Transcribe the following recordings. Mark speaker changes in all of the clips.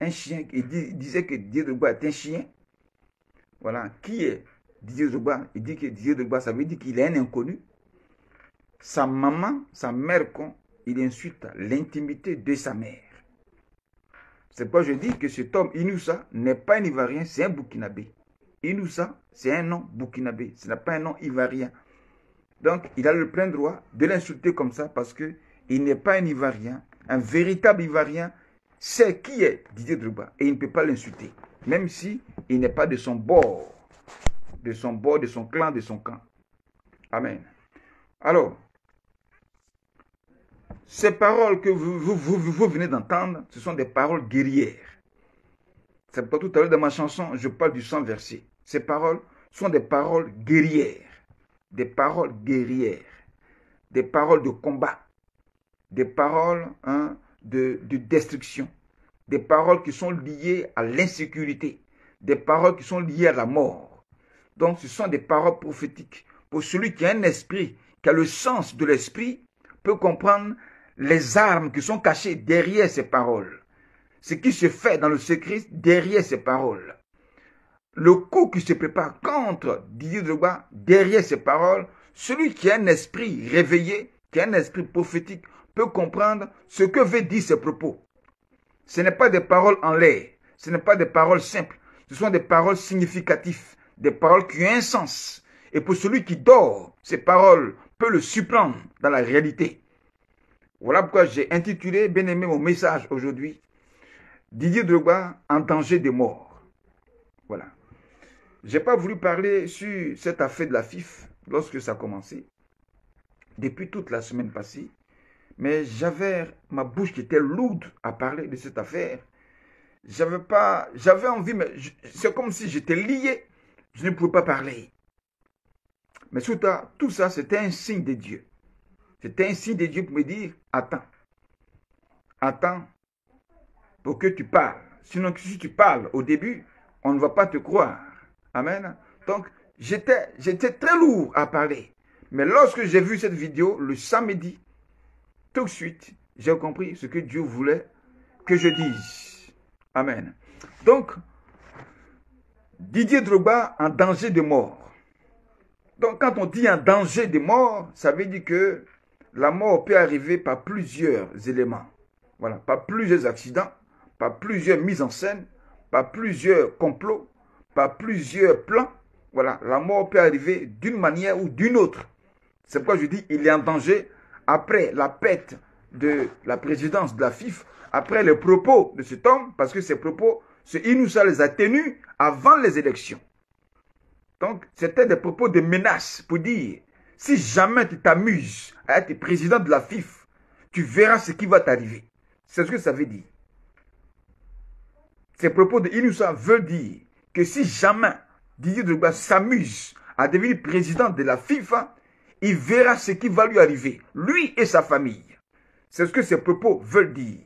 Speaker 1: un chien, il disait que Didier Drogba est un chien. Voilà, qui est Didier Drogba? Il dit que Didier Drogba, ça veut dire qu'il est un inconnu. Sa maman, sa mère, il insulte l'intimité de sa mère. C'est pourquoi je dis que cet homme, Inoussa, n'est pas un Ivoirien, c'est un Burkinabé. Inoussa, c'est un nom burkinabé, ce n'est pas un nom ivoirien. Donc, il a le plein droit de l'insulter comme ça parce qu'il n'est pas un Ivoirien. Un véritable Ivoirien sait qui est Didier Drogba et il ne peut pas l'insulter. Même si il n'est pas de son bord, de son clan, de son camp. Amen. Alors, ces paroles que vous venez d'entendre, ce sont des paroles guerrières. C'est pourquoi tout à l'heure dans ma chanson, je parle du sang versé. Ces paroles sont des paroles guerrières. Des paroles guerrières. Des paroles de combat. Des paroles de destruction. Des paroles qui sont liées à l'insécurité. Des paroles qui sont liées à la mort. Donc ce sont des paroles prophétiques. Pour celui qui a un esprit, qui a le sens de l'esprit, peut comprendre les armes qui sont cachées derrière ces paroles. Ce qui se fait dans le secret derrière ces paroles. Le coup qui se prépare contre Didier Drogba derrière ces paroles, celui qui a un esprit réveillé, qui a un esprit prophétique, peut comprendre ce que veut dire ces propos. Ce n'est pas des paroles en l'air, ce n'est pas des paroles simples, ce sont des paroles significatives, des paroles qui ont un sens. Et pour celui qui dort, ces paroles peuvent le surprendre dans la réalité. Voilà pourquoi j'ai intitulé, bien aimé, mon message aujourd'hui, Didier Drogba en danger de mort. Voilà. Je n'ai pas voulu parler sur cette affaire de la FIF lorsque ça a commencé, depuis toute la semaine passée, mais j'avais ma bouche qui était lourde à parler de cette affaire. J'avais envie, mais c'est comme si j'étais lié, je ne pouvais pas parler. Mais surtout, tout ça, c'était un signe de Dieu. C'était un signe de Dieu pour me dire, attends, attends, pour que tu parles. Sinon, si tu parles au début, on ne va pas te croire. Amen. Donc, j'étais très lourd à parler. Mais lorsque j'ai vu cette vidéo, le samedi, tout de suite, j'ai compris ce que Dieu voulait que je dise. Amen. Donc, Didier Drogba en danger de mort. Donc, quand on dit en danger de mort, ça veut dire que la mort peut arriver par plusieurs éléments. Voilà, par plusieurs accidents, par plusieurs mises en scène, par plusieurs complots, par plusieurs plans. Voilà, la mort peut arriver d'une manière ou d'une autre. C'est pourquoi je dis qu'il est en danger après la perte de la présidence de la FIF, après les propos de cet homme, parce que ces propos, ce Inoussa les a tenus avant les élections. Donc, c'était des propos de menace pour dire, si jamais tu t'amuses à être président de la FIF, tu verras ce qui va t'arriver. C'est ce que ça veut dire. Ces propos de Inoussa veulent dire que si jamais Didier Drogba s'amuse à devenir président de la FIFA, il verra ce qui va lui arriver, lui et sa famille. C'est ce que ces propos veulent dire.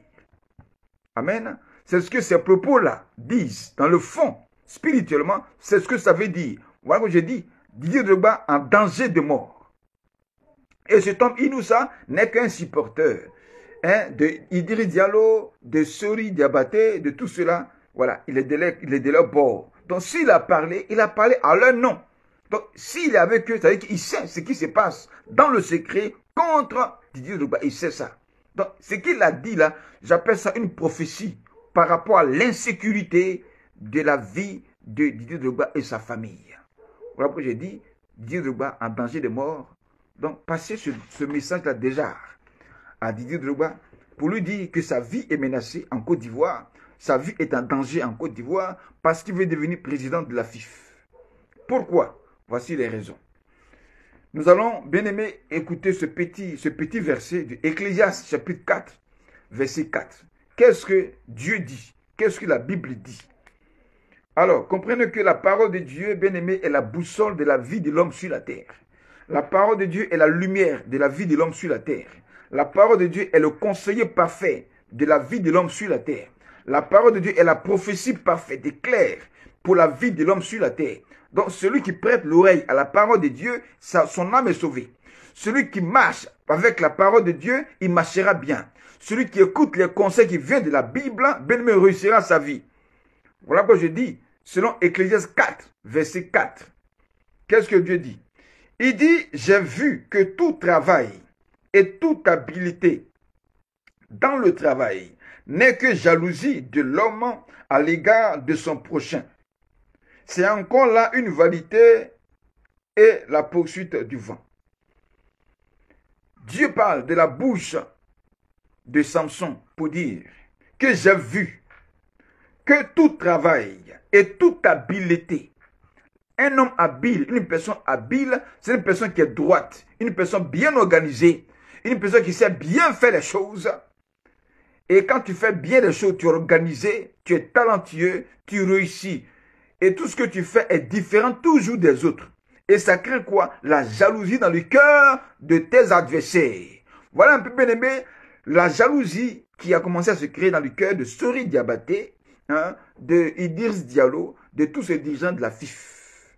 Speaker 1: Amen. C'est ce que ces propos-là disent. Dans le fond, spirituellement, c'est ce que ça veut dire. Voilà que j'ai dit, Didier Drogba en danger de mort. Et cet homme Inoussa n'est qu'un supporter de Idriss Diallo, de Sori Diabaté, de tout cela. Voilà, il est de leur bord. Donc s'il a parlé à leur nom. Donc s'il est avec eux, ça veut dire qu'il sait ce qui se passe dans le secret contre Didier Drogba. Il sait ça. Donc ce qu'il a dit là, j'appelle ça une prophétie par rapport à l'insécurité de la vie de Didier Drogba et sa famille. Voilà pourquoi j'ai dit Didier Drogba en danger de mort. Donc passez ce message-là déjà à Didier Drogba pour lui dire que sa vie est menacée en Côte d'Ivoire. Sa vie est en danger en Côte d'Ivoire parce qu'il veut devenir président de la FIF. Pourquoi? Voici les raisons. Nous allons, bien aimé, écouter ce petit verset de Ecclésiaste chapitre 4, verset 4. Qu'est-ce que Dieu dit? Qu'est-ce que la Bible dit? Alors, comprenez que la parole de Dieu, bien aimé, est la boussole de la vie de l'homme sur la terre. La parole de Dieu est la lumière de la vie de l'homme sur la terre. La parole de Dieu est le conseiller parfait de la vie de l'homme sur la terre. La parole de Dieu est la prophétie parfaite et claire pour la vie de l'homme sur la terre. Donc celui qui prête l'oreille à la parole de Dieu, son âme est sauvée. Celui qui marche avec la parole de Dieu, il marchera bien. Celui qui écoute les conseils qui viennent de la Bible, bien-aimé, réussira sa vie. Voilà pourquoi je dis, selon Ecclésiaste 4, verset 4. Qu'est-ce que Dieu dit? Il dit, j'ai vu que tout travail et toute habileté dans le travail n'est que jalousie de l'homme à l'égard de son prochain. C'est encore là une vanité et la poursuite du vent. Dieu parle de la bouche de Samson pour dire que j'ai vu que tout travail et toute habileté, un homme habile, une personne habile, c'est une personne qui est droite, une personne bien organisée, une personne qui sait bien faire les choses. Et quand tu fais bien les choses, tu es organisé, tu es talentueux, tu réussis. Et tout ce que tu fais est différent toujours des autres. Et ça crée quoi? La jalousie dans le cœur de tes adversaires. Voilà un peu, bien aimé, la jalousie qui a commencé à se créer dans le cœur de Sori Diabaté, hein, de Idriss Diallo, de tous ces dirigeants de la FIF.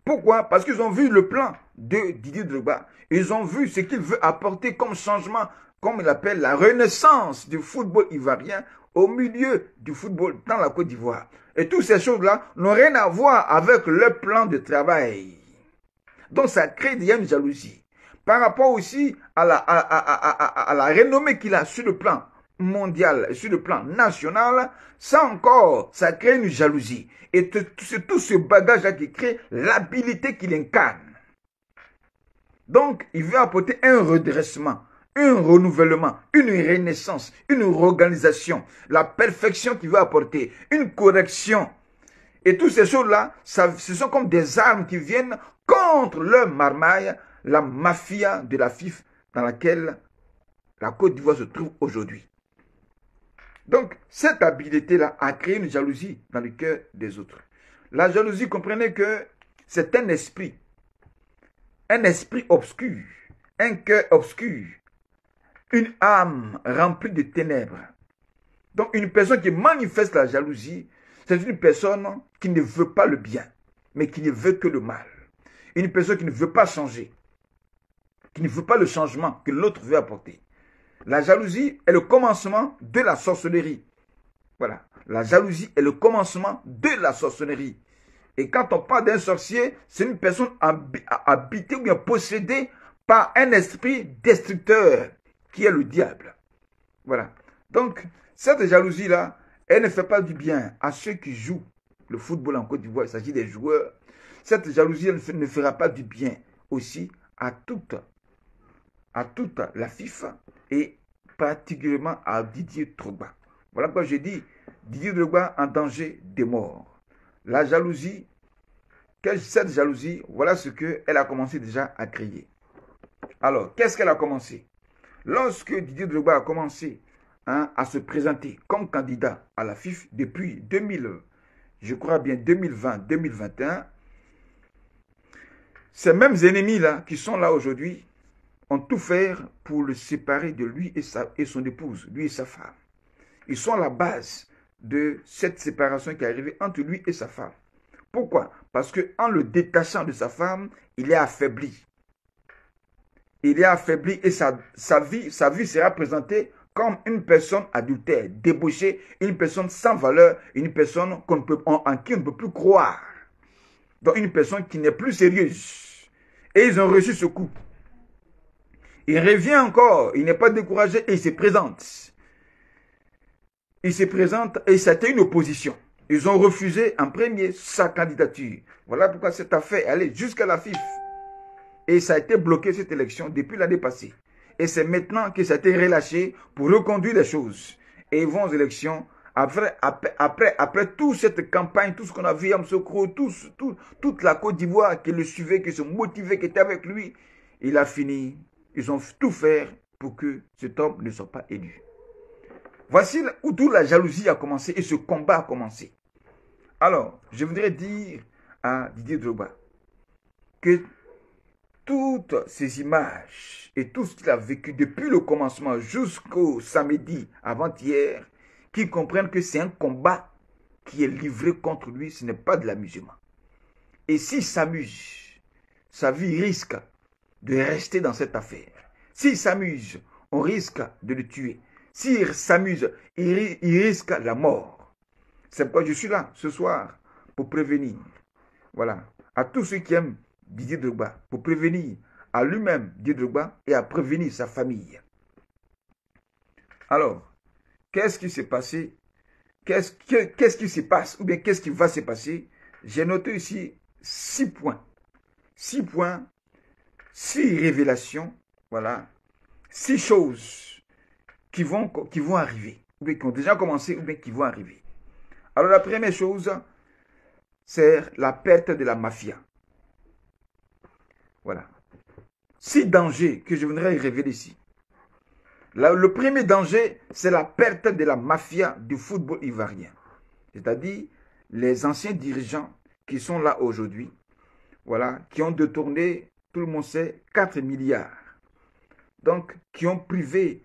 Speaker 1: Pourquoi? Parce qu'ils ont vu le plan de Didier Drogba. Ils ont vu ce qu'il veut apporter comme changement, comme il appelle la renaissance du football ivoirien au milieu du football dans la Côte d'Ivoire. Et toutes ces choses-là n'ont rien à voir avec le plan de travail. Donc ça crée déjà une jalousie. Par rapport aussi à la renommée qu'il a sur le plan mondial, sur le plan national, ça encore, ça crée une jalousie. Et c'est tout ce bagage-là qui crée l'habilité qu'il incarne. Donc, il veut apporter un redressement, un renouvellement, une renaissance, une réorganisation, la perfection qu'il veut apporter, une correction. Et toutes ces choses-là, ce sont comme des armes qui viennent contre le marmaille, la mafia de la FIF dans laquelle la Côte d'Ivoire se trouve aujourd'hui. Donc, cette habileté-là a créé une jalousie dans le cœur des autres. La jalousie, comprenez que c'est un esprit obscur, un cœur obscur, une âme remplie de ténèbres. Donc, une personne qui manifeste la jalousie, c'est une personne qui ne veut pas le bien, mais qui ne veut que le mal. Une personne qui ne veut pas changer, qui ne veut pas le changement que l'autre veut apporter. La jalousie est le commencement de la sorcellerie. Voilà. La jalousie est le commencement de la sorcellerie. Et quand on parle d'un sorcier, c'est une personne habitée ou bien possédée par un esprit destructeur qui est le diable. Voilà. Donc, cette jalousie-là, elle ne fait pas du bien à ceux qui jouent le football en Côte d'Ivoire. Il s'agit des joueurs. Cette jalousie ne fera pas du bien aussi à toute la FIFA et particulièrement à Didier Drogba. Voilà pourquoi j'ai dit Didier Drogba en danger de mort. La jalousie, cette jalousie, voilà ce qu'elle a commencé déjà à créer. Alors, qu'est-ce qu'elle a commencé? Lorsque Didier Drogba a commencé à se présenter comme candidat à la FIF depuis 2020-2021, ces mêmes ennemis-là qui sont là aujourd'hui ont tout fait pour le séparer de lui et son épouse, lui et sa femme. Ils sont à la base de cette séparation qui est arrivée entre lui et sa femme. Pourquoi? Parce qu'en le détachant de sa femme, il est affaibli. Il est affaibli et sa vie sera présentée comme une personne adultère, débauchée, une personne sans valeur, une personne en qui on ne peut plus croire. Donc une personne qui n'est plus sérieuse. Et ils ont reçu ce coup. Il revient encore, il n'est pas découragé et il se présente. Il se présente et c'était une opposition. Ils ont refusé en premier sa candidature. Voilà pourquoi cette affaire est allée jusqu'à la FIF. Et ça a été bloqué cette élection depuis l'année passée. Et c'est maintenant que ça a été relâché pour reconduire les choses. Et ils vont aux élections. Après toute cette campagne, tout ce qu'on a vu à Amsokro, toute la Côte d'Ivoire qui le suivait, qui se motivait, qui était avec lui, il a fini. Ils ont tout fait pour que cet homme ne soit pas élu. Voici où toute la jalousie a commencé et ce combat a commencé. Alors, je voudrais dire à Didier Drogba que toutes ces images et tout ce qu'il a vécu depuis le commencement jusqu'au samedi avant-hier, qu'il comprenne que c'est un combat qui est livré contre lui, ce n'est pas de l'amusement. Et s'il s'amuse, sa vie risque de rester dans cette affaire. S'il s'amuse, on risque de le tuer. S'il s'amuse, il risque la mort. C'est pourquoi je suis là ce soir pour prévenir. Voilà. À tous ceux qui aiment Didier Drogba, pour prévenir à lui-même Didier Drogba et à prévenir sa famille. Alors, qu'est-ce qui s'est passé? Qu'est-ce qui se passe ou bien qu'est-ce qui va se passer? J'ai noté ici 6 points. 6 points, 6 révélations, voilà. 6 choses qui vont arriver, ou bien qui ont déjà commencé, ou bien qui vont arriver. Alors la première chose, c'est la perte de la mafia. Voilà. 6 dangers que je voudrais révéler ici. Le premier danger, c'est la perte de la mafia du football ivoirien. C'est-à-dire les anciens dirigeants qui sont là aujourd'hui, voilà, qui ont détourné, tout le monde sait, 4 milliards. Donc, qui ont privé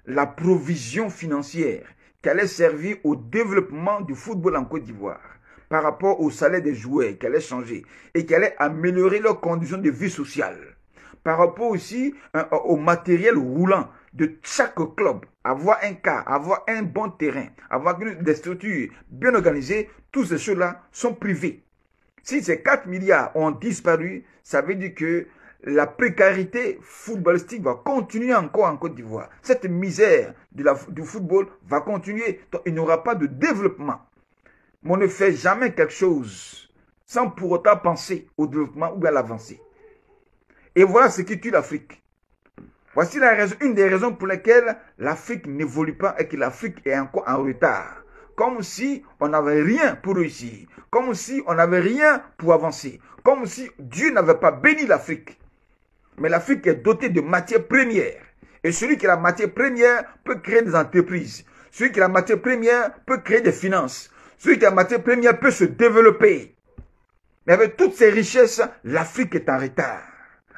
Speaker 1: la provision financière qui allait servir au développement du football en Côte d'Ivoire par rapport au salaire des joueurs qui allait changer et qui allait améliorer leurs conditions de vie sociale. Par rapport aussi au matériel roulant de chaque club, avoir un cas, avoir un bon terrain, avoir des structures bien organisées, toutes ces choses-là sont privées. Si ces 4 milliards ont disparu, ça veut dire que la précarité footballistique va continuer encore en Côte d'Ivoire. Cette misère du football va continuer. Donc, il n'y aura pas de développement. Mais on ne fait jamais quelque chose sans pour autant penser au développement ou à l'avancée. Et voilà ce qui tue l'Afrique. Voici une des raisons pour lesquelles l'Afrique n'évolue pas et que l'Afrique est encore en retard. Comme si on n'avait rien pour réussir. Comme si on n'avait rien pour avancer. Comme si Dieu n'avait pas béni l'Afrique. Mais l'Afrique est dotée de matières premières. Et celui qui a la matière première peut créer des entreprises. Celui qui a la matière première peut créer des finances. Celui qui a la matière première peut se développer. Mais avec toutes ces richesses, l'Afrique est en retard.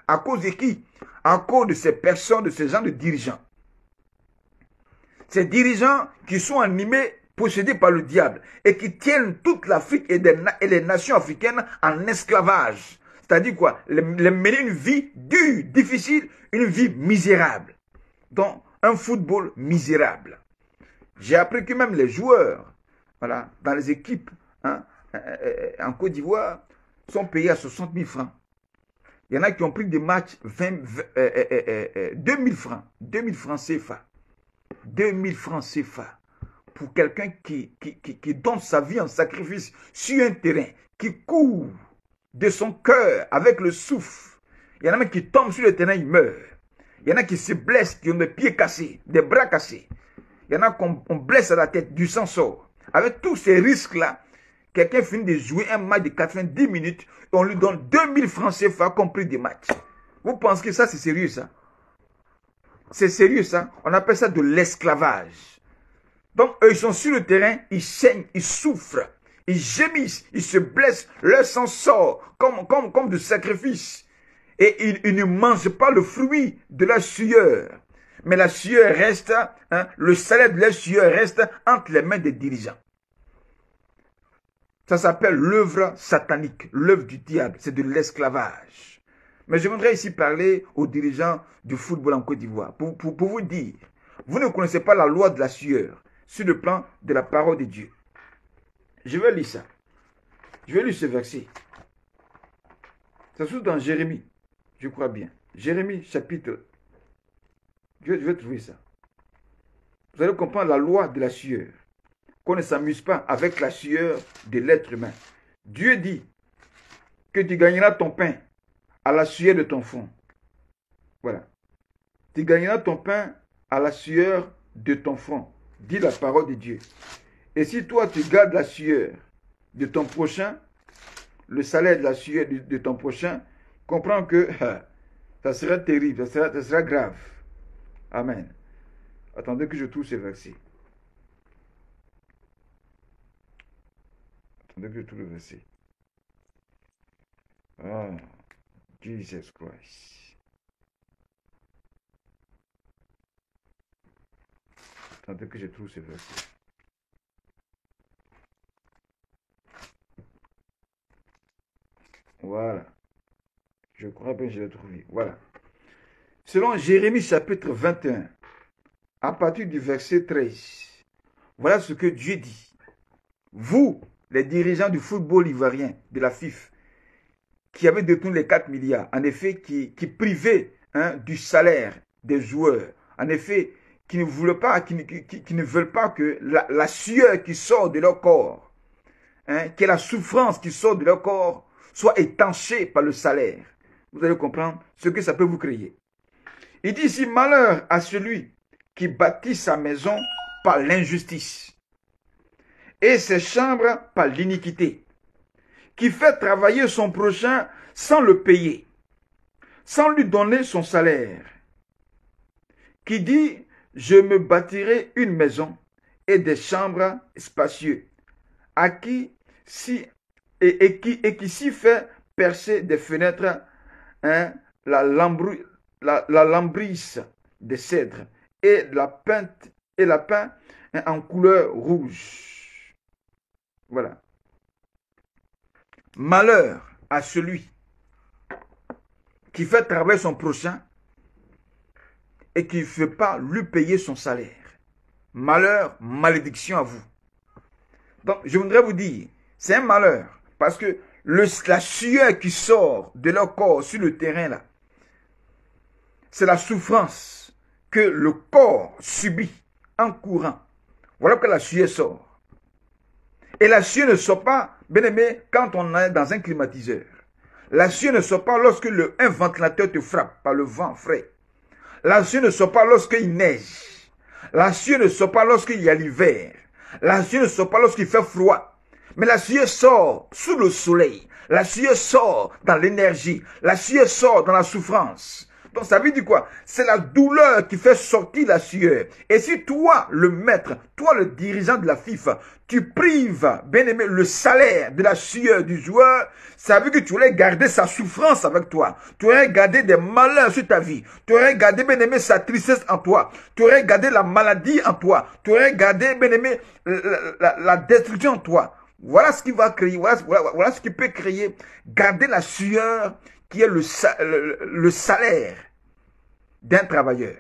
Speaker 1: À cause de qui? À cause de ces personnes, de ces gens de dirigeants. Ces dirigeants qui sont animés, possédés par le diable et qui tiennent toute l'Afrique et les nations africaines en esclavage. C'est-à-dire quoi? Les mener une vie dure, difficile, une vie misérable. Donc, un football misérable. J'ai appris que même les joueurs, voilà, dans les équipes en Côte d'Ivoire, sont payés à 60 000 francs. Il y en a qui ont pris des matchs 2000 francs. 2000 francs CFA. 2000 francs CFA. Pour quelqu'un qui donne sa vie en sacrifice sur un terrain, qui court de son cœur avec le souffle. Il y en a même qui tombent sur le terrain, ils meurent. Il y en a qui se blessent, qui ont des pieds cassés, des bras cassés. Il y en a qu'on blesse à la tête, du sang sort. Avec tous ces risques-là, quelqu'un finit de jouer un match de 90 minutes et on lui donne 2000 francs CFA comme prix des matchs. Vous pensez que ça, c'est sérieux, ça? C'est sérieux, ça? On appelle ça de l'esclavage. Donc, eux, ils sont sur le terrain, ils saignent, ils souffrent, ils gémissent, ils se blessent, leur sang sort comme de sacrifice. Et ils ne mangent pas le fruit de la sueur. Mais la sueur reste, le salaire de la sueur reste entre les mains des dirigeants. Ça s'appelle l'œuvre satanique, l'œuvre du diable, c'est de l'esclavage. Mais je voudrais ici parler aux dirigeants du football en Côte d'Ivoire pour vous dire, vous ne connaissez pas la loi de la sueur sur le plan de la parole de Dieu. Je vais lire ça. Je vais lire ce verset. Ça se trouve dans Jérémie, je crois bien. Jérémie chapitre. Je vais trouver ça. Vous allez comprendre la loi de la sueur. Qu'on ne s'amuse pas avec la sueur de l'être humain. Dieu dit que tu gagneras ton pain à la sueur de ton front. Voilà. Tu gagneras ton pain à la sueur de ton front. Dit la parole de Dieu. Et si toi tu gardes la sueur de ton prochain, le salaire de la sueur de ton prochain, comprends que ça sera terrible, ça sera grave. Amen. Attendez que je trouve ce verset. Attendez que je trouve le verset. Ah, Jesus Christ. Attendez que je trouve ce verset. Voilà. Je crois bien que je l'ai trouvé. Voilà. selon Jérémie chapitre 21, à partir du verset 13, voilà ce que Dieu dit. Vous, les dirigeants du football ivoirien, de la FIFA, qui avaient détourné les 4 milliards, en effet, qui privaient du salaire des joueurs, en effet, qui ne veulent pas, qui ne veulent pas que la sueur qui sort de leur corps, que la souffrance qui sort de leur corps soit étanchée par le salaire. Vous allez comprendre ce que ça peut vous créer. Il dit ici, malheur à celui qui bâtit sa maison par l'injustice et ses chambres par l'iniquité, qui fait travailler son prochain sans le payer, sans lui donner son salaire, qui dit, je me bâtirai une maison et des chambres spacieuses, à qui qui s'y fait percer des fenêtres, la lambrisse de cèdre et la peint en couleur rouge. Voilà. Malheur à celui qui fait travailler son prochain et qui ne fait pas lui payer son salaire. Malheur, malédiction à vous. Donc, je voudrais vous dire, c'est un malheur parce que la sueur qui sort de leur corps sur le terrain là, c'est la souffrance que le corps subit en courant. Voilà que la sueur sort. Et la sueur ne sort pas, bien aimé, quand on est dans un climatiseur. La sueur ne sort pas lorsque un ventilateur te frappe par le vent frais. La sueur ne sort pas lorsqu'il neige. La sueur ne sort pas lorsqu'il y a l'hiver. La sueur ne sort pas lorsqu'il fait froid. Mais la sueur sort sous le soleil. La sueur sort dans l'énergie. La sueur sort dans la souffrance. Donc ça veut dire quoi? C'est la douleur qui fait sortir la sueur. Et si toi, le maître, toi, le dirigeant de la FIFA, tu prives, bien aimé, le salaire de la sueur du joueur, ça veut dire que tu aurais gardé sa souffrance avec toi. Tu aurais gardé des malheurs sur ta vie. Tu aurais gardé, bien aimé, sa tristesse en toi. Tu aurais gardé la maladie en toi. Tu aurais gardé, bien aimé, la destruction en toi. Voilà ce qui va créer, voilà ce qui peut créer, garder la sueur qui est le salaire d'un travailleur.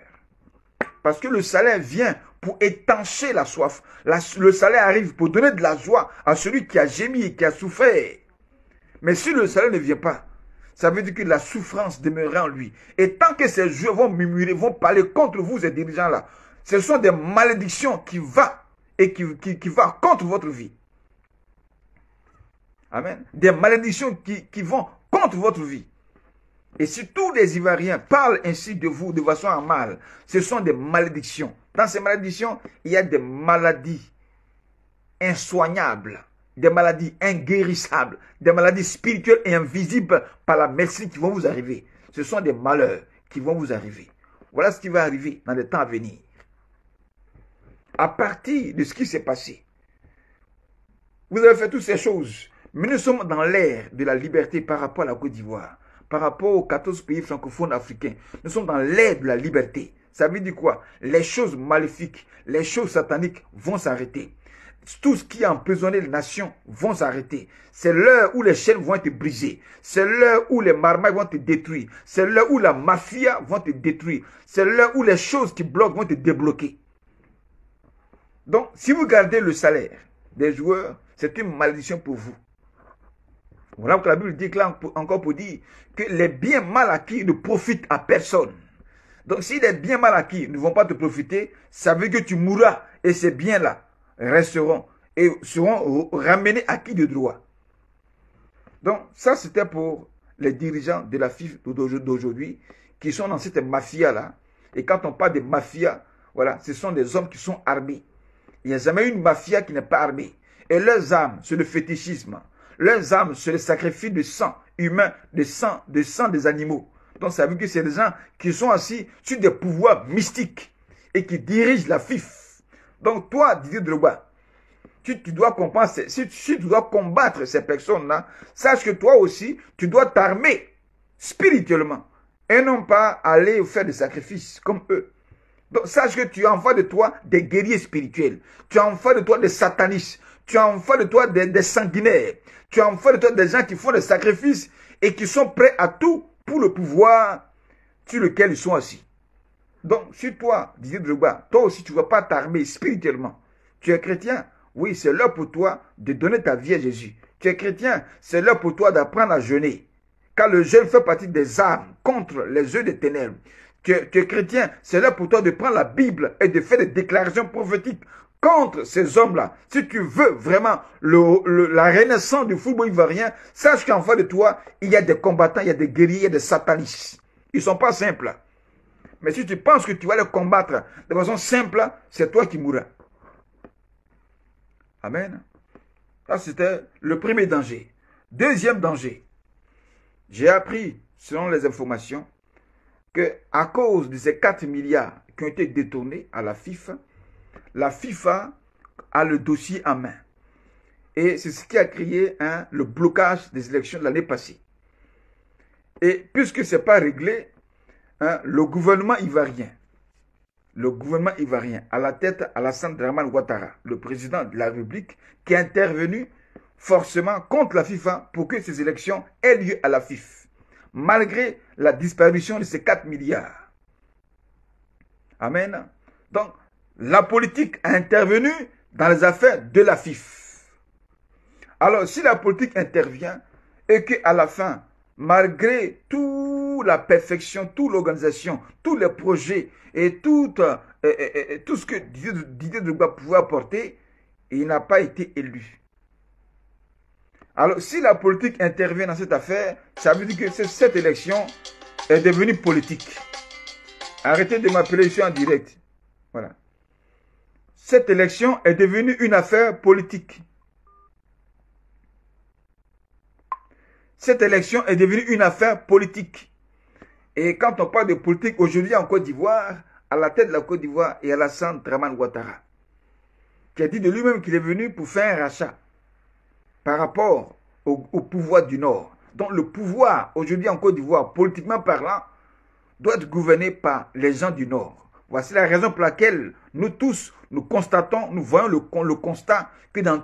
Speaker 1: Parce que le salaire vient pour étancher la soif. Le salaire arrive pour donner de la joie à celui qui a gémi et qui a souffert. Mais si le salaire ne vient pas, ça veut dire que la souffrance demeurera en lui. Et tant que ces joueurs vont murmurer, vont parler contre vous, ces dirigeants-là, ce sont des malédictions qui vont contre votre vie. Amen. Des malédictions qui vont contre votre vie. Et si tous les Ivoiriens parlent ainsi de vous de façon à mal, ce sont des malédictions. Dans ces malédictions, il y a des maladies insoignables, des maladies inguérissables, des maladies spirituelles et invisibles par la médecine qui vont vous arriver. Ce sont des malheurs qui vont vous arriver. Voilà ce qui va arriver dans les temps à venir. À partir de ce qui s'est passé, vous avez fait toutes ces choses, mais nous sommes dans l'ère de la liberté par rapport à la Côte d'Ivoire. Par rapport aux 14 pays francophones africains, nous sommes dans l'ère de la liberté. Ça veut dire quoi? Les choses maléfiques, les choses sataniques vont s'arrêter. Tout ce qui a emprisonné les nations vont s'arrêter. C'est l'heure où les chaînes vont être brisées. C'est l'heure où les marmailles vont être détruites. C'est l'heure où la mafia vont être détruite. C'est l'heure où les choses qui bloquent vont être débloquées. Donc, si vous gardez le salaire des joueurs, c'est une malédiction pour vous. Voilà que la Bible dit là encore pour dire que les biens mal acquis ne profitent à personne. Donc si les biens mal acquis ne vont pas te profiter, ça veut dire que tu mourras et ces biens-là resteront et seront ramenés à qui de droit. Donc ça c'était pour les dirigeants de la FIFA d'aujourd'hui qui sont dans cette mafia-là. Et quand on parle de mafia, voilà, ce sont des hommes qui sont armés. Il n'y a jamais une mafia qui n'est pas armée. Et leurs armes, c'est le fétichisme. Leurs âmes, c'est le sacrifice de sang humain, de sang des animaux. Donc ça veut dire que c'est des gens qui sont assis sur des pouvoirs mystiques et qui dirigent la FIF. Donc toi, Didier Drogba, tu dois comprendre, si tu dois combattre ces personnes-là, sache que toi aussi, tu dois t'armer spirituellement et non pas aller faire des sacrifices comme eux. Donc sache que tu as en face de toi des guerriers spirituels, tu as en face de toi des satanistes, tu as en face de toi des sanguinaires. Tu as en face de toi des gens qui font des sacrifices et qui sont prêts à tout pour le pouvoir sur lequel ils sont assis. Donc, si toi, Didier Drogba, toi aussi, tu ne vas pas t'armer spirituellement. Tu es chrétien, oui, c'est l'heure pour toi de donner ta vie à Jésus. Tu es chrétien, c'est l'heure pour toi d'apprendre à jeûner. Car le jeûne fait partie des armes contre les œufs des ténèbres. Tu es chrétien, c'est l'heure pour toi de prendre la Bible et de faire des déclarations prophétiques contre ces hommes-là. Si tu veux vraiment la renaissance du football ivoirien, sache qu'en face de toi, il y a des combattants, il y a des guerriers, il y a des satanistes. Ils ne sont pas simples. Mais si tu penses que tu vas les combattre de façon simple, c'est toi qui mourras. Amen. Ça, c'était le premier danger. Deuxième danger. J'ai appris, selon les informations, qu'à cause de ces 4 milliards qui ont été détournés à la FIFA a le dossier en main. Et c'est ce qui a créé le blocage des élections de l'année passée. Et puisque ce n'est pas réglé, le gouvernement ivoirien, à la tête Alassane Dramane Ouattara, le président de la République, qui est intervenu forcément contre la FIFA pour que ces élections aient lieu à la FIFA, malgré la disparition de ces 4 milliards. Amen. Donc, la politique a intervenu dans les affaires de la FIFA. Alors, si la politique intervient et qu'à la fin, malgré toute la perfection, toute l'organisation, tous les projets et tout ce que Didier Drogba pouvait apporter, il n'a pas été élu. Alors, si la politique intervient dans cette affaire, ça veut dire que cette élection est devenue politique. Arrêtez de m'appeler ici en direct. Voilà. Cette élection est devenue une affaire politique. Cette élection est devenue une affaire politique. Et quand on parle de politique aujourd'hui en Côte d'Ivoire, à la tête de la Côte d'Ivoire, il y a Alassane Dramane Ouattara, qui a dit de lui-même qu'il est venu pour faire un rachat par rapport au pouvoir du Nord. Donc le pouvoir aujourd'hui en Côte d'Ivoire, politiquement parlant, doit être gouverné par les gens du Nord. Voici la raison pour laquelle nous tous, nous constatons, nous voyons le constat que dans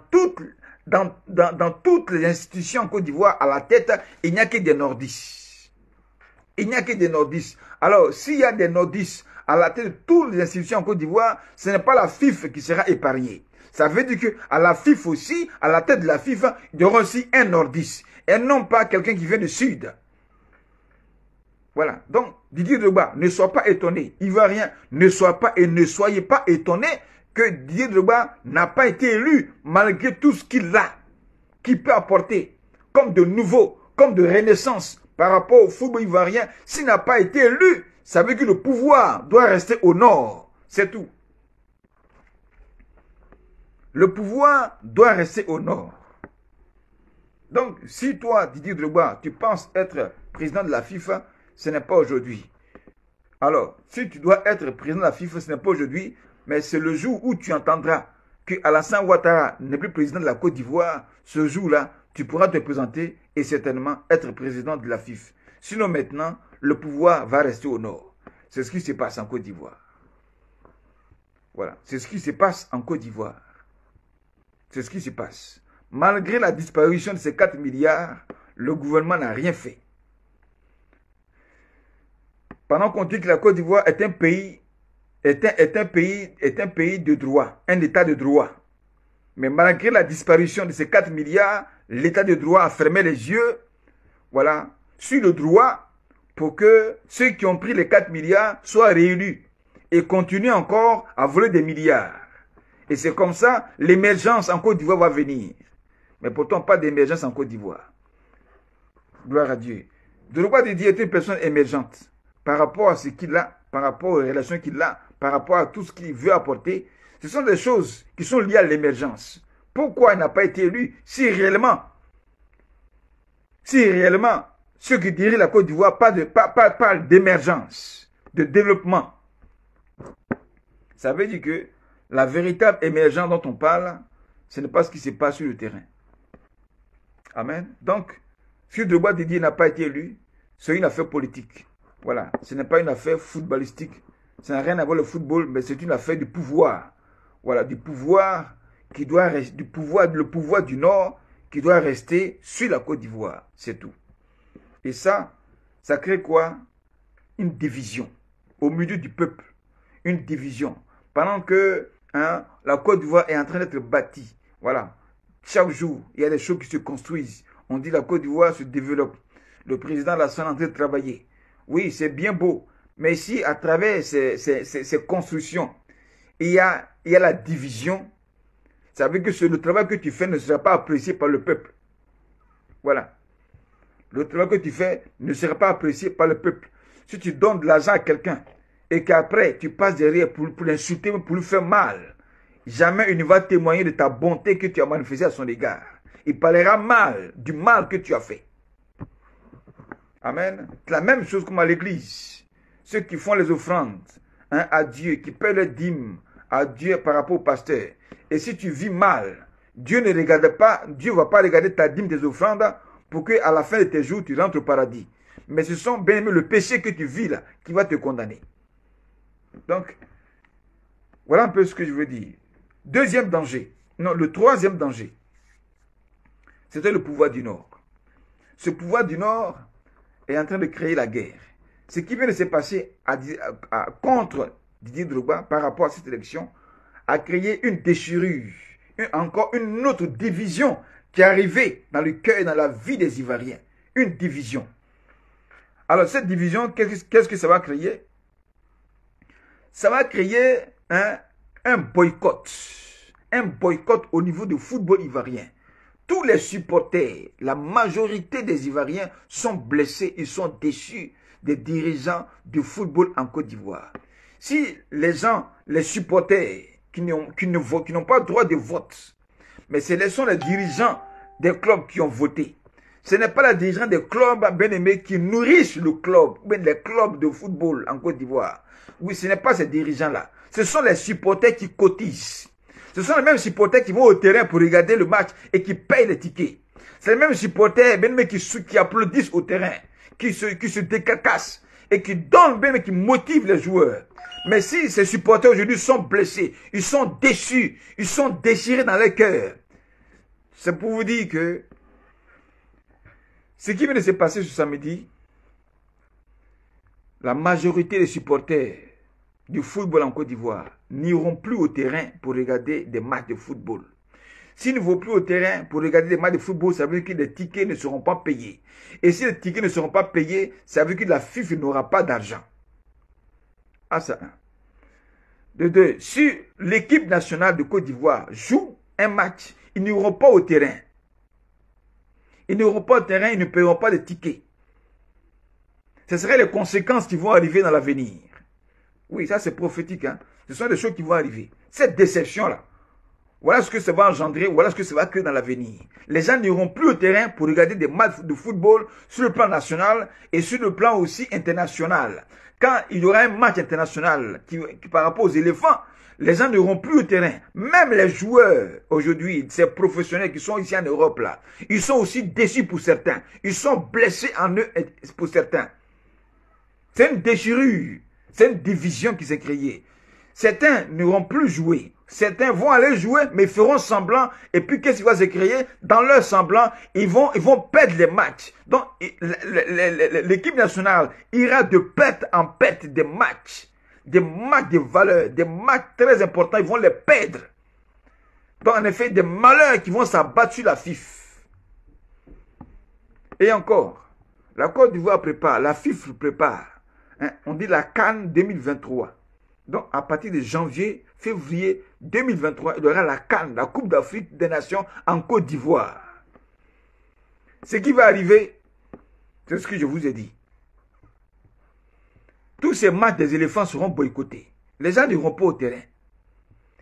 Speaker 1: toutes les institutions en Côte d'Ivoire, à la tête, il n'y a que des nordistes. Il n'y a que des nordistes. Alors, s'il y a des nordistes à la tête de toutes les institutions en Côte d'Ivoire, ce n'est pas la FIFA qui sera épargnée. Ça veut dire qu'à la FIFA aussi, à la tête de la FIFA, il y aura aussi un nordiste. Et non pas quelqu'un qui vient du sud. Voilà. Donc, Didier Drogba, ne sois pas étonné. Ivoirien, ne soyez pas étonné que Didier Drogba n'a pas été élu malgré tout ce qu'il a, qu'il peut apporter comme de nouveau, comme de renaissance par rapport au football ivoirien. S'il n'a pas été élu, ça veut dire que le pouvoir doit rester au nord. C'est tout. Le pouvoir doit rester au nord. Donc, si toi, Didier Drogba, tu penses être président de la FIFA, ce n'est pas aujourd'hui. Alors, si tu dois être président de la FIFA, ce n'est pas aujourd'hui, mais c'est le jour où tu entendras que Alassane Ouattara n'est plus président de la Côte d'Ivoire. Ce jour-là, tu pourras te présenter et certainement être président de la FIFA. Sinon maintenant, le pouvoir va rester au nord. C'est ce qui se passe en Côte d'Ivoire. Voilà, c'est ce qui se passe en Côte d'Ivoire. C'est ce qui se passe. Malgré la disparition de ces 4 milliards, le gouvernement n'a rien fait. Pendant qu'on dit que la Côte d'Ivoire est un pays de droit, un état de droit. Mais malgré la disparition de ces 4 milliards, l'état de droit a fermé les yeux, voilà, sur le droit pour que ceux qui ont pris les 4 milliards soient réélus et continuent encore à voler des milliards. Et c'est comme ça, l'émergence en Côte d'Ivoire va venir. Mais pourtant, pas d'émergence en Côte d'Ivoire. Gloire à Dieu. Drogba Didier est une personne émergente par rapport à ce qu'il a, par rapport aux relations qu'il a, par rapport à tout ce qu'il veut apporter. Ce sont des choses qui sont liées à l'émergence. Pourquoi il n'a pas été élu si réellement ceux qui dirigent la Côte d'Ivoire parlent d'émergence, de développement. Ça veut dire que la véritable émergence dont on parle, ce n'est pas ce qui se passe sur le terrain. Amen. Donc, si Drogba Didier n'a pas été élu, c'est une affaire politique. Voilà. Ce n'est pas une affaire footballistique. Ça n'a rien à voir avec le football, mais c'est une affaire du pouvoir. Voilà, du pouvoir qui doit rester, le pouvoir du Nord qui doit rester sur la Côte d'Ivoire. C'est tout. Et ça crée quoi? une division au milieu du peuple. Une division. Pendant que la Côte d'Ivoire est en train d'être bâtie. Voilà. Chaque jour, il y a des choses qui se construisent. On dit la Côte d'Ivoire se développe. Le président Lassana est en train de travailler. Oui, c'est bien beau. Mais si à travers ces constructions, il y a la division, ça veut dire que le travail que tu fais ne sera pas apprécié par le peuple. Voilà. Le travail que tu fais ne sera pas apprécié par le peuple. Si tu donnes de l'argent à quelqu'un et qu'après tu passes derrière pour l'insulter, pour lui faire mal, jamais il ne va témoigner de ta bonté que tu as manifestée à son égard. Il parlera mal du mal que tu as fait. Amen. C'est la même chose comme à l'église. Ceux qui font les offrandes à Dieu, qui paient les dîmes à Dieu par rapport au pasteur. Et si tu vis mal, Dieu ne regarde pas, Dieu ne va pas regarder ta dîme, tes offrandes, pour qu'à la fin de tes jours, tu rentres au paradis. Mais ce sont bien aimé le péché que tu vis là, qui va te condamner. Donc, voilà un peu ce que je veux dire. Deuxième danger. Non, le troisième danger. C'était le pouvoir du Nord. Ce pouvoir du Nord est en train de créer la guerre. Ce qui vient de se passer contre Didier Drogba par rapport à cette élection a créé une déchirure, encore une autre division qui est arrivée dans le cœur et dans la vie des Ivoiriens. Une division. Alors cette division, qu'est-ce que ça va créer? Ça va créer un boycott. Un boycott au niveau du football ivoirien. Tous les supporters, la majorité des Ivoiriens sont blessés, ils sont déçus des dirigeants du football en Côte d'Ivoire. Si les gens, les supporters qui n'ont pas droit de vote, mais ce sont les dirigeants des clubs qui ont voté. Ce n'est pas les dirigeants des clubs bien-aimés qui nourrissent le club, ou bien les clubs de football en Côte d'Ivoire. Oui, ce n'est pas ces dirigeants-là. Ce sont les supporters qui cotisent. Ce sont les mêmes supporters qui vont au terrain pour regarder le match et qui payent les tickets. C'est les mêmes supporters bien-aimés qui applaudissent au terrain, qui se décacassent et qui donnent, bien-aimés, qui motivent les joueurs. Mais si ces supporters aujourd'hui sont blessés, ils sont déçus, ils sont déchirés dans leur cœur, c'est pour vous dire que ce qui vient de se passer ce samedi, la majorité des supporters du football en Côte d'Ivoire n'iront plus au terrain pour regarder des matchs de football. S'ils ne vont plus au terrain pour regarder des matchs de football, ça veut dire que les tickets ne seront pas payés. Et si les tickets ne seront pas payés, ça veut dire que la FIFA n'aura pas d'argent. Ah, ça. De deux, si l'équipe nationale de Côte d'Ivoire joue un match, ils n'iront pas au terrain. Ils n'iront pas au terrain, ils ne paieront pas de tickets. Ce seraient les conséquences qui vont arriver dans l'avenir. Oui, ça c'est prophétique. Ce sont des choses qui vont arriver. Cette déception-là, voilà ce que ça va engendrer, voilà ce que ça va créer dans l'avenir. Les gens n'iront plus au terrain pour regarder des matchs de football sur le plan national et sur le plan aussi international. Quand il y aura un match international qui par rapport aux éléphants, les gens n'iront plus au terrain. Même les joueurs, aujourd'hui, ces professionnels qui sont ici en Europe, là, ils sont aussi déçus pour certains. Ils sont blessés en eux pour certains. C'est une déchirure. C'est une division qui s'est créée. Certains n'iront plus jouer. Certains vont aller jouer, mais ils feront semblant. Et puis, qu'est-ce qui va se créer? Dans leur semblant, ils vont perdre les matchs. Donc, l'équipe nationale ira de perte en perte des matchs de valeur, des matchs très importants. Ils vont les perdre. Donc, en effet, des malheurs qui vont s'abattre sur la FIFA. Et encore, la Côte d'Ivoire prépare, la FIFA prépare. On dit la CAN 2023. Donc, à partir de janvier, février 2023, il y aura la CAN, la Coupe d'Afrique des Nations en Côte d'Ivoire. Ce qui va arriver, c'est ce que je vous ai dit. Tous ces matchs des éléphants seront boycottés. Les gens n'iront pas au terrain.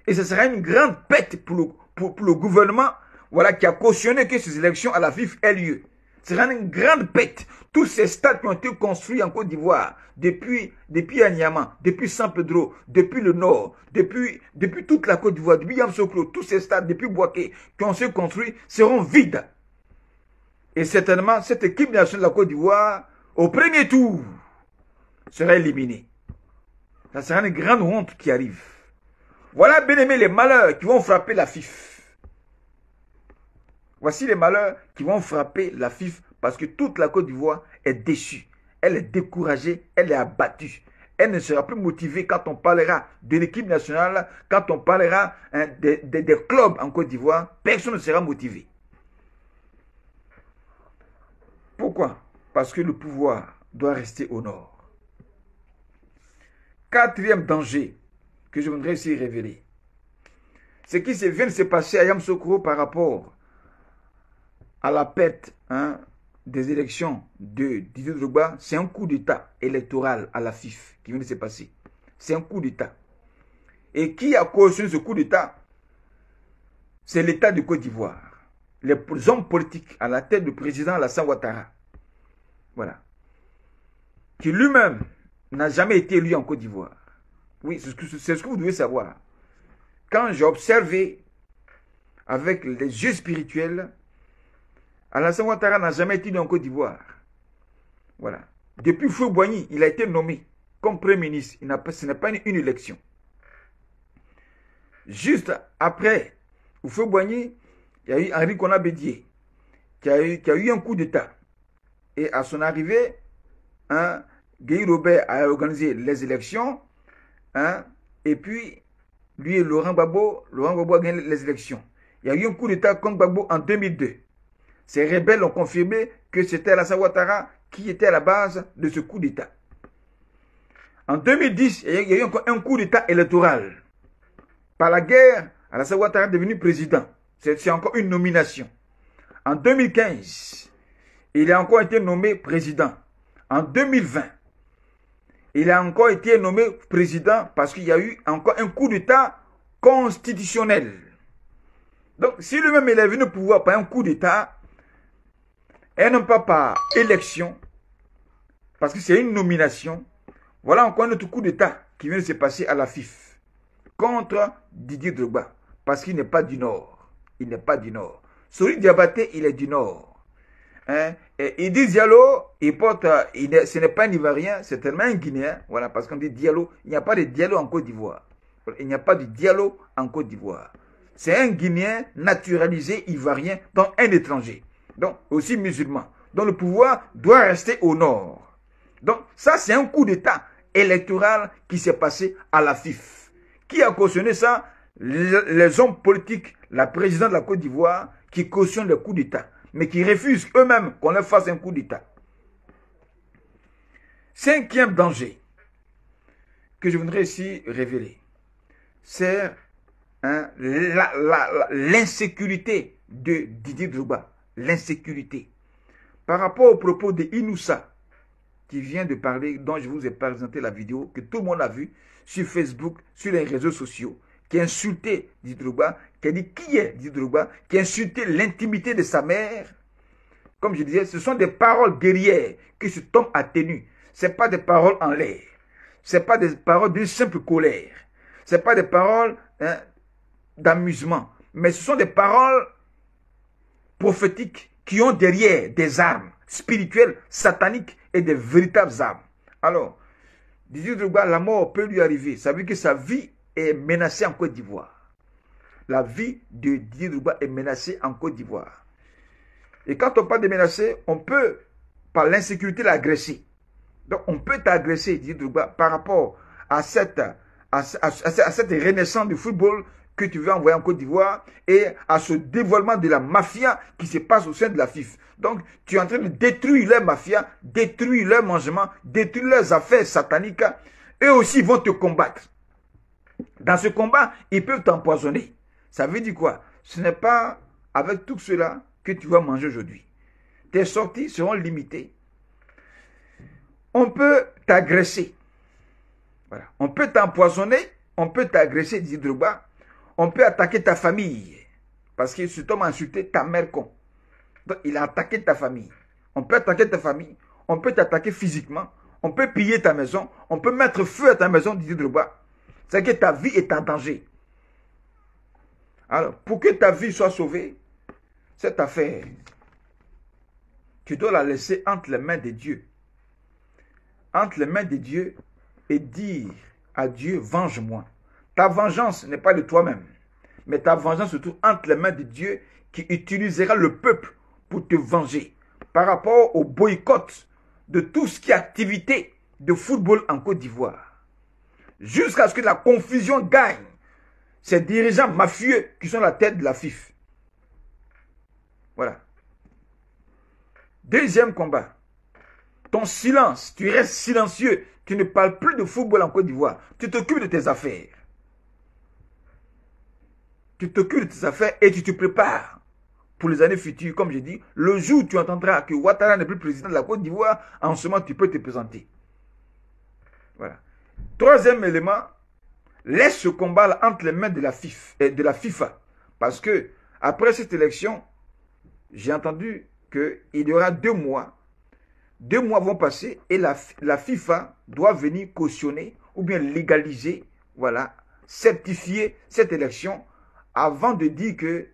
Speaker 1: Et ce sera une grande perte pour le gouvernement, voilà, qui a cautionné que ces élections à la FIFA aient lieu. Ce sera une grande perte. Tous ces stades qui ont été construits en Côte d'Ivoire, depuis Anyama, depuis San Pedro, depuis le Nord, depuis toute la Côte d'Ivoire, depuis Yamoussoukro, tous ces stades, depuis Boaké, qui ont été construits, seront vides. Et certainement, cette équipe nationale de la Côte d'Ivoire, au premier tour, sera éliminée. Ça sera une grande honte qui arrive. Voilà, bien aimé, les malheurs qui vont frapper la FIFA. Voici les malheurs qui vont frapper la FIFA parce que toute la Côte d'Ivoire est déçue. elle est découragée, elle est abattue. Elle ne sera plus motivée quand on parlera de l'équipe nationale, quand on parlera des clubs en Côte d'Ivoire. Personne ne sera motivé. Pourquoi? Parce que le pouvoir doit rester au nord. Quatrième danger que je voudrais ici révéler. Ce qui vient de se passer à Yamoussoukro par rapport à la perte des élections de Didier Drogba, c'est un coup d'État électoral à la FIF qui vient de se passer. C'est un coup d'État. Et qui a cautionné ce coup d'État? C'est l'État de Côte d'Ivoire. Les hommes politiques à la tête du président Alassane Ouattara. Voilà. Qui lui-même n'a jamais été élu en Côte d'Ivoire. Oui, c'est ce que vous devez savoir. Quand j'ai observé avec les yeux spirituels, Alassane Ouattara n'a jamais été élu en Côte d'Ivoire. Voilà. Depuis Houphouët-Boigny, il a été nommé comme Premier ministre. Ce n'est pas une élection. Juste après Houphouët-Boigny, il y a eu Henri Konan Bédié qui a eu un coup d'État. Et à son arrivée, Guy Robert a organisé les élections. Et puis, lui et Laurent Gbagbo a gagné les élections. Il y a eu un coup d'État contre Gbagbo en 2002. Ces rebelles ont confirmé que c'était Alassane Ouattara qui était à la base de ce coup d'État. En 2010, il y a eu encore un coup d'État électoral. Par la guerre, Alassane Ouattara est devenu président. C'est encore une nomination. En 2015, il a encore été nommé président. En 2020, il a encore été nommé président parce qu'il y a eu encore un coup d'État constitutionnel. Donc, si lui-même il est venu au pouvoir par un coup d'État, et non pas par élection, parce que c'est une nomination, voilà encore un autre coup d'État qui vient de se passer à la FIF contre Didier Drogba, parce qu'il n'est pas du Nord. Il n'est pas du Nord. Solid Diabaté, il est du Nord. Et Idi Diallo, ce n'est pas un Ivoirien, c'est tellement un Guinéen. Voilà, parce qu'on dit Diallo, il n'y a pas de Diallo en Côte d'Ivoire. Il n'y a pas de Diallo en Côte d'Ivoire. C'est un Guinéen naturalisé ivoirien, donc un étranger. Donc, aussi musulman. Donc, le pouvoir doit rester au nord. Donc, ça, c'est un coup d'État électoral qui s'est passé à la FIF. Qui a cautionné ça? Les hommes politiques, la présidente de la Côte d'Ivoire, qui cautionnent le coup d'État, mais qui refusent eux-mêmes qu'on leur fasse un coup d'État. Cinquième danger que je voudrais ici révéler, c'est l'insécurité de Didier Drogba. L'insécurité. Par rapport au propos de Inoussa, qui vient de parler, dont je vous ai présenté la vidéo, que tout le monde a vu sur Facebook, sur les réseaux sociaux, qui a insulté Didier Drogba, qui a dit qui est Didier Drogba, qui a insulté l'intimité de sa mère. Comme je disais, ce sont des paroles guerrières qui se tombent à tenue. Ce n'est pas des paroles en l'air. Ce n'est pas des paroles d'une simple colère. Ce n'est pas des paroles d'amusement. Mais ce sont des paroles prophétiques qui ont derrière des armes spirituelles, sataniques et des véritables armes. Alors, Didier Drogba, la mort peut lui arriver. Ça veut dire que sa vie est menacée en Côte d'Ivoire. La vie de Didier Drogba est menacée en Côte d'Ivoire. Et quand on parle de menacer, on peut, par l'insécurité, l'agresser. Donc, on peut t'agresser, Didier Drogba, par rapport à cette renaissance du football que tu veux envoyer en Côte d'Ivoire et à ce dévoilement de la mafia qui se passe au sein de la FIF. Donc, tu es en train de détruire leur mafia, détruire leur mangement, détruire leurs affaires sataniques. Eux aussi vont te combattre. Dans ce combat, ils peuvent t'empoisonner. Ça veut dire quoi? Ce n'est pas avec tout cela que tu vas manger aujourd'hui. Tes sorties seront limitées. On peut t'agresser. Voilà. On peut t'empoisonner, on peut t'agresser, dit Drogba. On peut attaquer ta famille. Parce qu'il se tombe à insulter ta mère con. Donc, il a attaqué ta famille. On peut attaquer ta famille. On peut t'attaquer physiquement. On peut piller ta maison. On peut mettre feu à ta maison, dit Drogba. C'est que ta vie est en danger. Alors, pour que ta vie soit sauvée, cette affaire, tu dois la laisser entre les mains de Dieu. Entre les mains de Dieu et dire à Dieu, venge-moi. Ta vengeance n'est pas de toi-même, mais ta vengeance se trouve entre les mains de Dieu qui utilisera le peuple pour te venger par rapport au boycott de tout ce qui est activité de football en Côte d'Ivoire. Jusqu'à ce que la confusion gagne ces dirigeants mafieux qui sont à la tête de la FIFA. Voilà. Deuxième combat. Ton silence, tu restes silencieux. Tu ne parles plus de football en Côte d'Ivoire. Tu t'occupes de tes affaires. Tu t'occupes de tes affaires et tu te prépares pour les années futures. Comme je dis, le jour où tu entendras que Ouattara n'est plus président de la Côte d'Ivoire, en ce moment, tu peux te présenter. Voilà. Troisième élément, laisse ce combat entre les mains de la FIFA. Parce que, après cette élection, j'ai entendu qu'il y aura 2 mois. 2 mois vont passer et la FIFA doit venir cautionner ou bien légaliser, voilà, certifier cette élection avant de dire que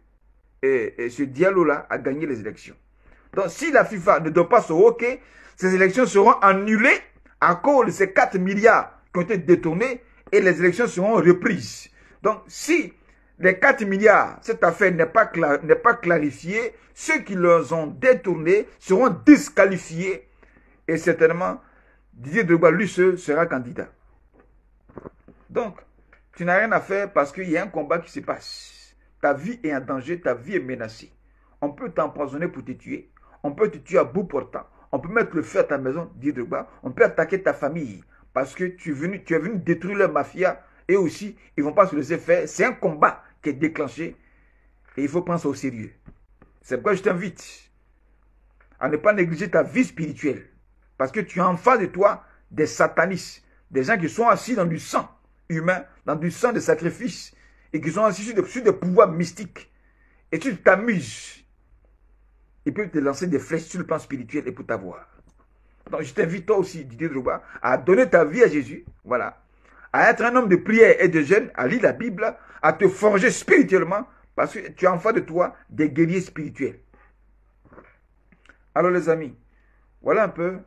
Speaker 1: ce Diallo-là a gagné les élections. Donc, si la FIFA ne donne pas son OK, ces élections seront annulées à cause de ces 4 milliards qui ont été détournés et les élections seront reprises. Donc, si les 4 milliards, cette affaire n'est pas clarifiée, ceux qui les ont détournés seront disqualifiés et certainement, Didier Drogba, lui seul, sera candidat. Donc, tu n'as rien à faire parce qu'il y a un combat qui se passe. Ta vie est en danger, ta vie est menacée. On peut t'empoisonner pour te tuer. On peut te tuer à bout portant. On peut mettre le feu à ta maison, Didier Drogba. On peut attaquer ta famille parce que tu es venu détruire leur mafia et aussi, ils ne vont pas se laisser faire. C'est un combat qui est déclenché et il faut prendre ça au sérieux. C'est pourquoi je t'invite à ne pas négliger ta vie spirituelle. Parce que tu as en face de toi des satanistes, des gens qui sont assis dans du sang humain, dans du sang de sacrifice, et qui sont assis sur des pouvoirs mystiques. Et tu t'amuses. Ils peuvent te lancer des flèches sur le plan spirituel et pour t'avoir. Donc je t'invite toi aussi, Didier Drogba, à donner ta vie à Jésus, voilà, à être un homme de prière et de jeûne, à lire la Bible, à te forger spirituellement, parce que tu as en face de toi des guerriers spirituels. Alors les amis, voilà un peu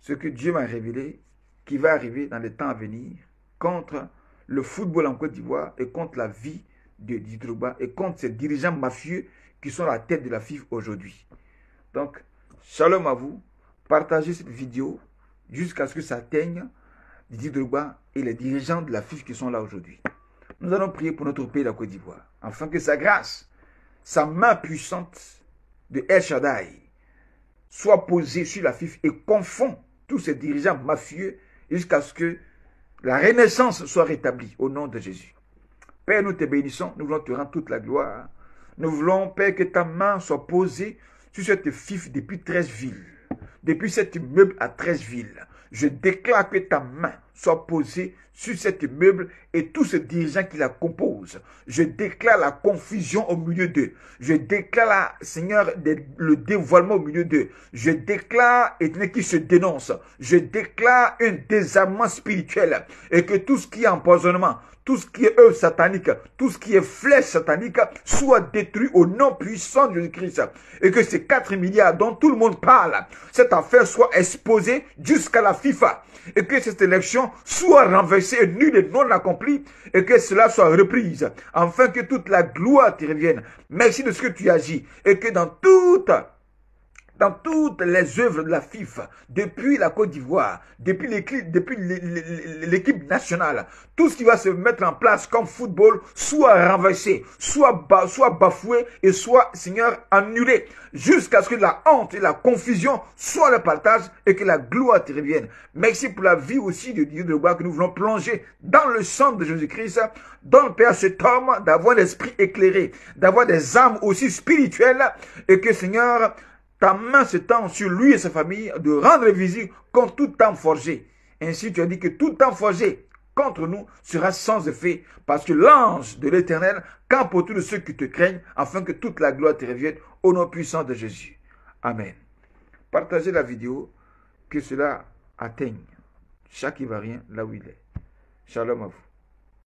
Speaker 1: ce que Dieu m'a révélé, qui va arriver dans les temps à venir, contre le football en Côte d'Ivoire et contre la vie de Didier Drogba et contre ces dirigeants mafieux qui sont à la tête de la FIFA aujourd'hui. Donc, shalom à vous, partagez cette vidéo jusqu'à ce que ça atteigne Didier Drogba et les dirigeants de la FIFA qui sont là aujourd'hui. Nous allons prier pour notre pays, la Côte d'Ivoire, afin que sa grâce, sa main puissante de El Shaddai soit posée sur la FIFA et confond tous ces dirigeants mafieux jusqu'à ce que la renaissance soit rétablie au nom de Jésus. Père, nous te bénissons, nous voulons te rendre toute la gloire. Nous voulons, Père, que ta main soit posée sur cette FIFA depuis 13 villes, depuis cet immeuble à 13 villes. Je déclare que ta main soit posée sur cet immeuble et tous ces dirigeants qui la composent. Je déclare la confusion au milieu d'eux. Je déclare, Seigneur, le dévoilement au milieu d'eux. Je déclare, et qui se dénonce, je déclare un désarmement spirituel et que tout ce qui est empoisonnement, tout ce qui est œuvre satanique, tout ce qui est flèche satanique soit détruit au nom puissant de Jésus-Christ. Et que ces 4 milliards dont tout le monde parle, cette affaire soit exposée jusqu'à la FIFA. Et que cette élection soit renversée, nulle et non accomplie. Et que cela soit reprise. Afin que toute la gloire te revienne. Merci de ce que tu agis. Et que dans toutes les œuvres de la FIFA, depuis la Côte d'Ivoire, depuis l'équipe nationale, tout ce qui va se mettre en place comme football soit renversé, soit bafoué et soit, Seigneur, annulé, jusqu'à ce que la honte et la confusion soient le partage et que la gloire te revienne. Merci pour la vie aussi de Dieu de Drogba que nous voulons plonger dans le sang de Jésus-Christ. Donne, Père, à cet homme d'avoir l'esprit éclairé, d'avoir des âmes aussi spirituelles et que, Seigneur, ta main s'étend sur lui et sa famille de rendre visible contre toute âme forgée. Ainsi, tu as dit que toute âme forgée contre nous sera sans effet, parce que l'ange de l'Éternel campe autour de ceux qui te craignent, afin que toute la gloire te revienne au nom puissant de Jésus. Amen. Partagez la vidéo, que cela atteigne chaque Ivoirien là où il est. Shalom à vous.